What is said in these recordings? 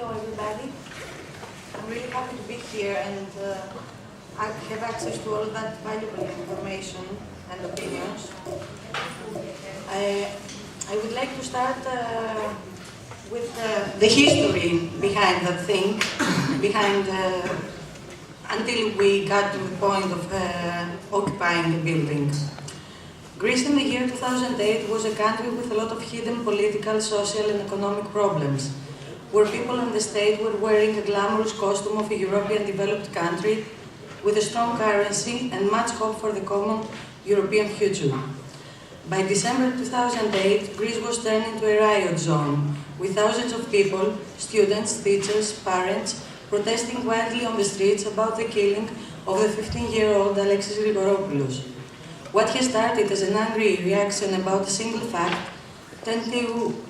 Hello everybody. I'm really happy to be here and I have access to all that valuable information and opinions. I would like to start with the history behind that thing, until we got to the point of occupying the building. Greece in the year 2008 was a country with a lot of hidden political, social and economic problems, where people in the state were wearing a glamorous costume of a European developed country with a strong currency and much hope for the common European future. By December 2008, Greece was turned into a riot zone, with thousands of people, students, teachers, parents, protesting wildly on the streets about the killing of the 15-year-old Alexis Grigoropoulos. What has started as an angry reaction about a single fact turned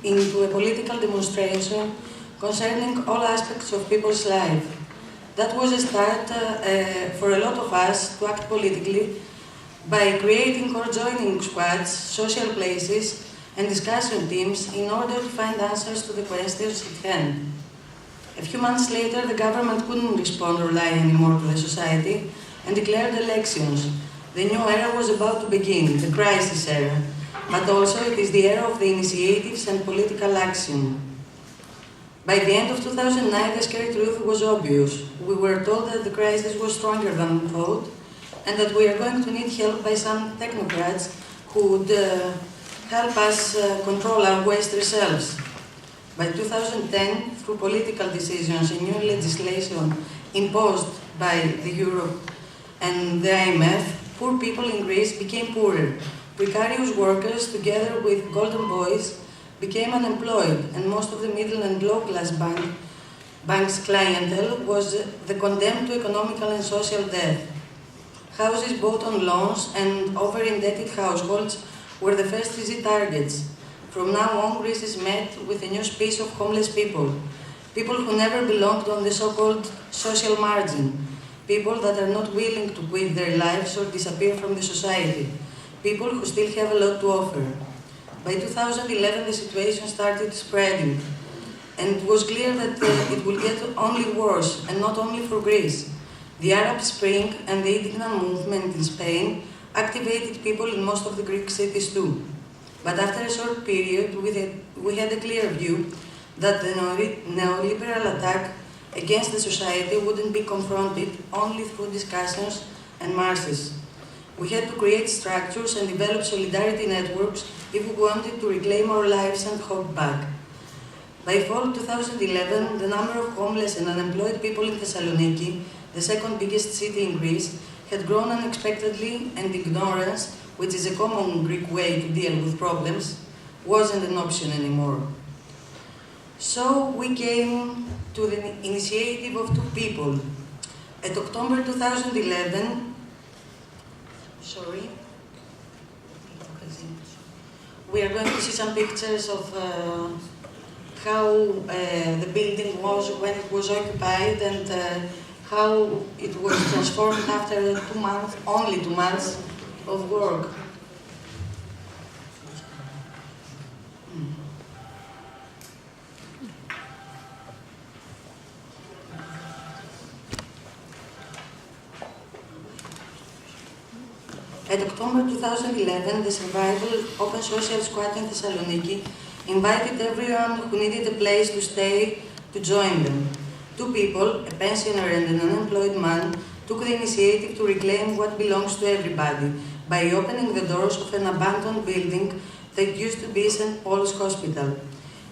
into a political demonstration concerning all aspects of people's life. That was a start for a lot of us to act politically by creating or joining squads, social places, and discussion teams in order to find answers to the questions at hand. A few months later, the government couldn't respond or lie anymore to the society and declared elections. The new era was about to begin, the crisis era, but also it is the era of the initiatives and political action. By the end of 2009, the scary truth was obvious. We were told that the crisis was stronger than we thought, and that we are going to need help by some technocrats who would help us control our waste selves. By 2010, through political decisions and new legislation imposed by the Europe and the IMF, poor people in Greece became poorer. Precarious workers, together with golden boys, became unemployed, and most of the middle and low-class bank's clientele was the condemned to economical and social death. Houses bought on loans and over-indebted households were the first easy targets. From now on, Greece is met with a new species of homeless people, people who never belonged on the so-called social margin, people that are not willing to quit their lives or disappear from the society, people who still have a lot to offer. By 2011, the situation started spreading, and it was clear that it will get only worse, and not only for Greece. The Arab Spring and the indignant movement in Spain activated people in most of the Greek cities too. But after a short period, we had a clear view that the neoliberal attack against the society wouldn't be confronted only through discussions and marches. We had to create structures and develop solidarity networks if we wanted to reclaim our lives and hope back. By fall 2011, the number of homeless and unemployed people in Thessaloniki, the second biggest city in Greece, had grown unexpectedly, and ignorance, which is a common Greek way to deal with problems, wasn't an option anymore. So we came to the initiative of two people. At October 2011, we are going to see some pictures of how the building was when it was occupied and how it was transformed after only 2 months of work. At October 2011, the Survival Open Social Squad in Thessaloniki invited everyone who needed a place to stay to join them. Two people, a pensioner and an unemployed man, took the initiative to reclaim what belongs to everybody by opening the doors of an abandoned building that used to be St. Paul's Hospital.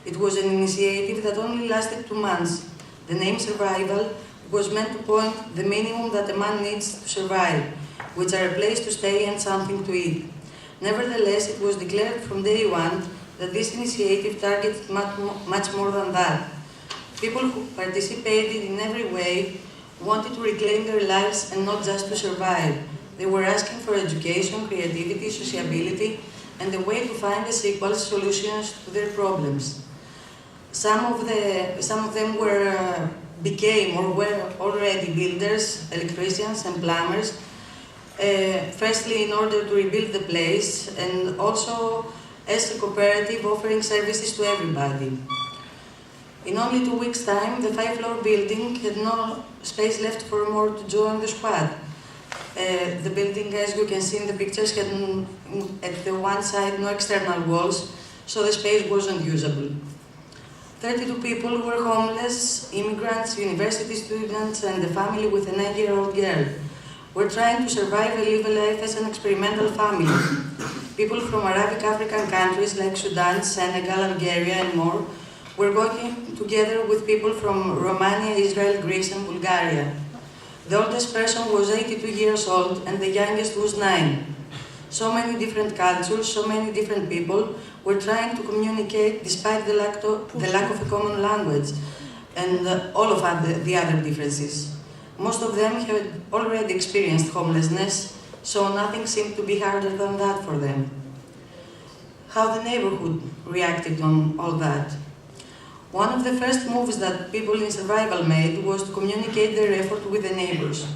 It was an initiative that only lasted 2 months. The name Survival was meant to point the minimum that a man needs to survive, which are a place to stay and something to eat. Nevertheless, it was declared from day one that this initiative targeted much more than that. People who participated in every way wanted to reclaim their lives and not just to survive. They were asking for education, creativity, sociability, and a way to find the equal solutions to their problems. Some of them became or were already builders, electricians and plumbers, firstly in order to rebuild the place, and also as a cooperative offering services to everybody. In only 2 weeks' time, the 5-floor building had no space left for more to join the squad. The building, as you can see in the pictures, had at the one side no external walls, so the space wasn't usable. 32 people were homeless, immigrants, university students, and a family with a 9-year-old girl. Were trying to survive and live a life as an experimental family. People from Arabic African countries like Sudan, Senegal, Algeria, and more were working together with people from Romania, Israel, Greece, and Bulgaria. The oldest person was 82 years old, and the youngest was 9. So many different cultures, so many different people were trying to communicate despite the lack of a common language and all of the other differences. Most of them had already experienced homelessness, so nothing seemed to be harder than that for them. How the neighborhood reacted on all that. One of the first moves that people in survival made was to communicate their effort with the neighbors.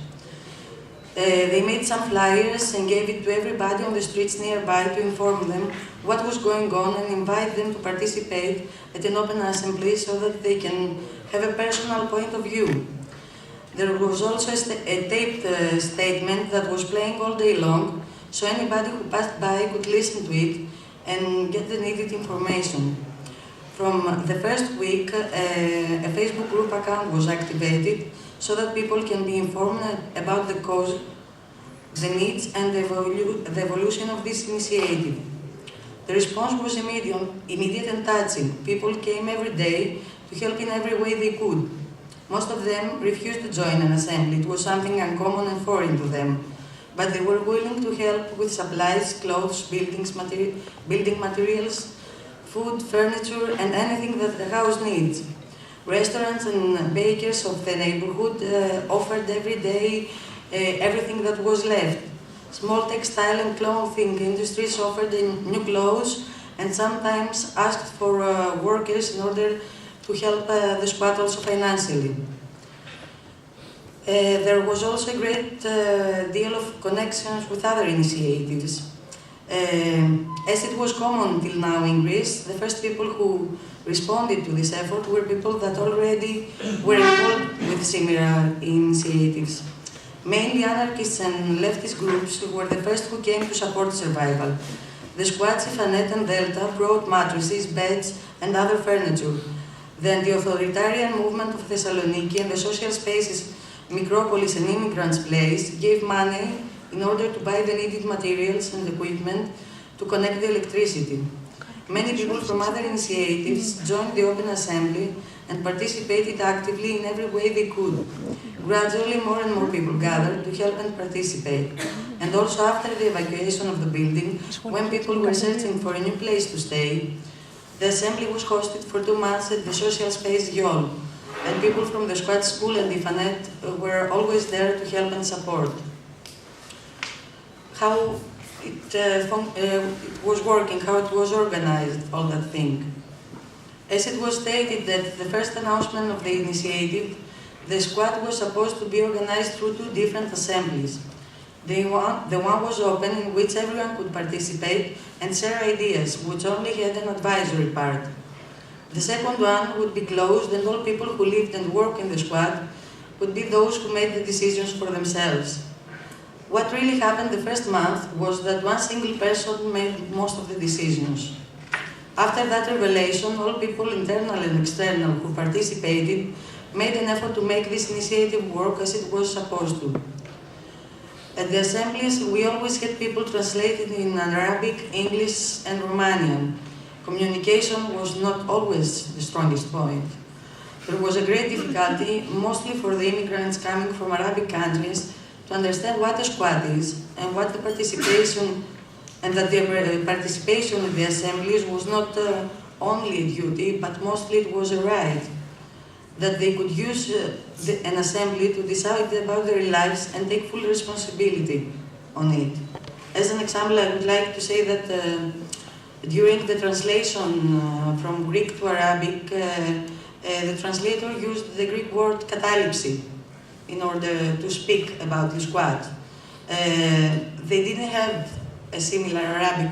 They made some flyers and gave it to everybody on the streets nearby to inform them what was going on and invite them to participate at an open assembly so that they can have a personal point of view. There was also a taped statement that was playing all day long, so anybody who passed by could listen to it and get the needed information. From the first week, a Facebook group account was activated so that people can be informed about the cause, the needs, and the evolution of this initiative. The response was immediate and touching. People came every day to help in every way they could. Most of them refused to join an assembly. It was something uncommon and foreign to them. But they were willing to help with supplies, clothes, building materials, food, furniture, and anything that the house needs. Restaurants and bakers of the neighborhood offered every day everything that was left. Small textile and clothing industries offered new clothes and sometimes asked for workers in order to help the squad also financially. There was also a great deal of connections with other initiatives. As it was common till now in Greece, the first people who responded to this effort were people that already were involved with similar initiatives. Mainly anarchists and leftist groups who were the first who came to support survival. The squads Ifanet and Delta brought mattresses, beds, and other furniture. The anti-authoritarian movement of Thessaloniki and the social spaces Micropolis and Immigrants Place gave money in order to buy the needed materials and equipment to connect the electricity. Many people from other initiatives joined the Open Assembly and participated actively in every way they could. Gradually, more and more people gathered to help and participate. And also after the evacuation of the building, when people were searching for a new place to stay, the assembly was hosted for 2 months at the social space Yol, and people from the squad school and Ifanet were always there to help and support. How it was working, how it was organized, all that thing. As it was stated that the first announcement of the initiative, the squad was supposed to be organized through 2 different assemblies. The one was open, in which everyone could participate and share ideas, which only had an advisory part. The second one would be closed, and all people who lived and worked in the squad would be those who made the decisions for themselves. What really happened the first month was that one single person made most of the decisions. After that revelation, all people, internal and external, who participated, made an effort to make this initiative work as it was supposed to. At the assemblies, we always had people translated in Arabic, English, and Romanian. Communication was not always the strongest point. There was a great difficulty, mostly for the immigrants coming from Arabic countries, to understand what a squad is and what the participation, and that the participation in the assemblies was not only a duty, but mostly it was a right. That they could use an assembly to decide about their lives and take full responsibility on it. As an example, I would like to say that during the translation from Greek to Arabic, the translator used the Greek word catalepsy in order to speak about the squad. They didn't have a similar Arabic.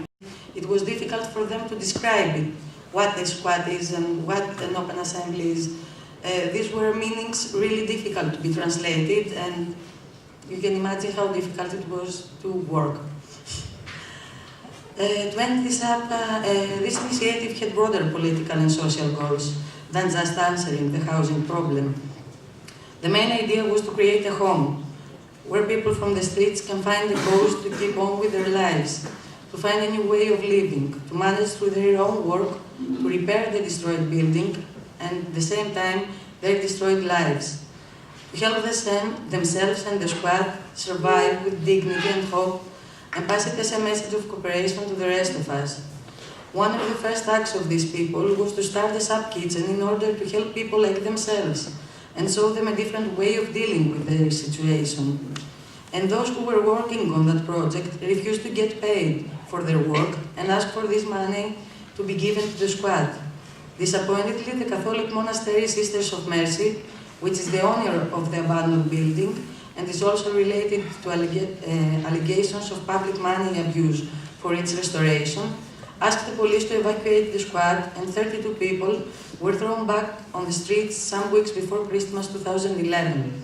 It was difficult for them to describe it, what a squad is and what an open assembly is. These were meanings really difficult to be translated, and you can imagine how difficult it was to work. To end this up, this initiative had broader political and social goals than just answering the housing problem. The main idea was to create a home where people from the streets can find a cause to keep on with their lives, to find a new way of living, to manage through their own work, to repair the destroyed building, and at the same time, their destroyed lives, to help themselves and the squad survive with dignity and hope, and pass it as a message of cooperation to the rest of us. One of the first acts of these people was to start a sub-kitchen in order to help people like themselves, and show them a different way of dealing with their situation. And those who were working on that project refused to get paid for their work and asked for this money to be given to the squad. Disappointingly, the Catholic monastery Sisters of Mercy, which is the owner of the abandoned building and is also related to allegations of public money abuse for its restoration, asked the police to evacuate the squad, and 32 people were thrown back on the streets some weeks before Christmas 2011.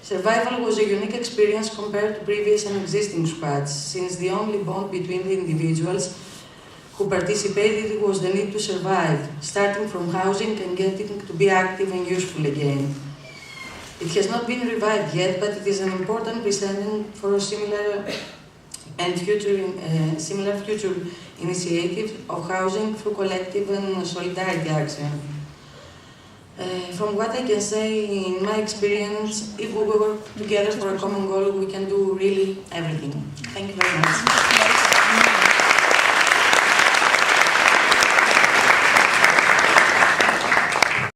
Survival was a unique experience compared to previous and existing squads, since the only bond between the individuals who participated was the need to survive, starting from housing and getting to be active and useful again. It has not been revived yet, but it is an important precedent for a similar future initiative of housing through collective and solidarity action. From what I can say, in my experience, if we work together for a common goal, we can do really everything. Thank you very much.